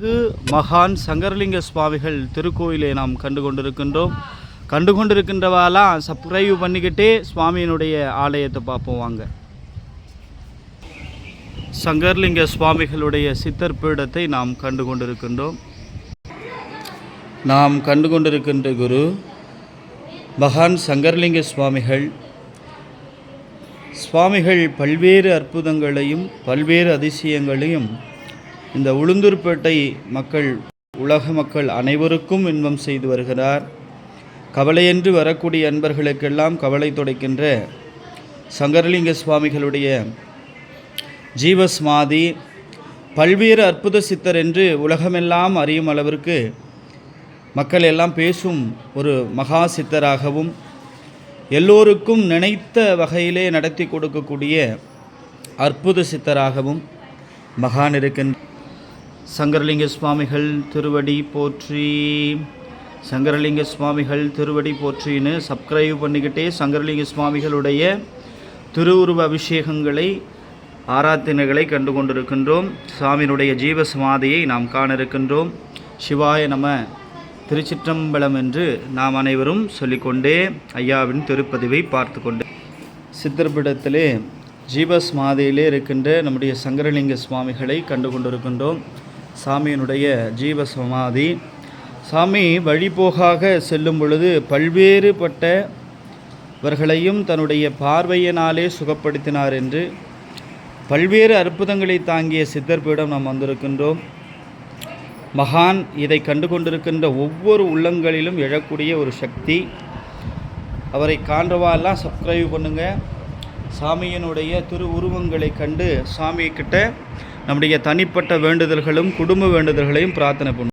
மகான் சங்கரலிங்க சுவாமிகள் திருக்கோயிலை நாம் கண்டுகொண்டிருக்கின்றவாலாம் சப்ஸ்கிரைப் பண்ணிக்கிட்டே சுவாமியினுடைய ஆலயத்தை பார்ப்போம் வாங்க. சங்கரலிங்க சுவாமிகளுடைய சித்தர் பீடத்தை நாம் கண்டுகொண்டிருக்கின்ற குரு மகான் சங்கரலிங்க சுவாமிகள் பல்வேறு அற்புதங்களையும் பல்வேறு அதிசயங்களையும் இந்த உளுந்தூர்பேட்டை உலக மக்கள் அனைவருக்கும் இன்பம் செய்து வருகிறார். கவலையென்று வரக்கூடிய அன்பர்களுக்கெல்லாம் கவலை துடைக்கின்ற சங்கரலிங்க சுவாமிகளுடைய ஜீவஸ்மாதி பல்வேறு அற்புத சித்தர் என்று உலகமெல்லாம் அறியும் அளவிற்கு மக்கள் எல்லாம் பேசும் ஒரு மகா சித்தராகவும் எல்லோருக்கும் நினைத்த வகையிலே நடத்தி கொடுக்கக்கூடிய அற்புத சித்தராகவும் மகான் இருக்கின்ற சங்கரலிங்க சுவாமிகள் திருவடி போற்றி, சங்கரலிங்க சுவாமிகள் திருவடி போற்றின்னு சப்ஸ்கிரைப் பண்ணிக்கிட்டே சங்கரலிங்க சுவாமிகளுடைய திருவுருவ அபிஷேகங்களை ஆராதனைகளை கண்டு கொண்டிருக்கின்றோம். சுவாமியினுடைய ஜீவசமாதியை நாம் காண இருக்கின்றோம். சிவாய நம, திருச்சிற்றம்பலம் என்று நாம் அனைவரும் சொல்லிக்கொண்டே ஐயாவின் திருப்பதிவை பார்த்து கொண்டு சித்திரப்பீடத்திலே ஜீவஸ்மாதியிலே இருக்கின்ற நம்முடைய சங்கரலிங்க சுவாமிகளை கண்டு கொண்டிருக்கின்றோம். சாமியினுடைய ஜீவசமாதி சாமி வழிபோகாக செல்லும் பொழுது பல்வேறுபட்டவர்களையும் தன்னுடைய பார்வையினாலே சுகப்படுத்தினார் என்று பல்வேறு அற்புதங்களை தாங்கிய சித்தர் பீடம் நாம் வந்திருக்கின்றோம். மகான் இதை கண்டு கொண்டிருக்கின்ற ஒவ்வொரு உள்ளங்களிலும் எழக்கூடிய ஒரு சக்தி. அவரை காண்றவாலாம் சப்ஸ்கிரைப் பண்ணுங்கள். சாமியினுடைய திரு உருவங்களை கண்டு சாமிக்கிட்ட நம்முடைய தனிப்பட்ட வேண்டுதல்களும் குடும்ப வேண்டுதல்களையும் பிரார்த்தனை பண்ணுவோம்.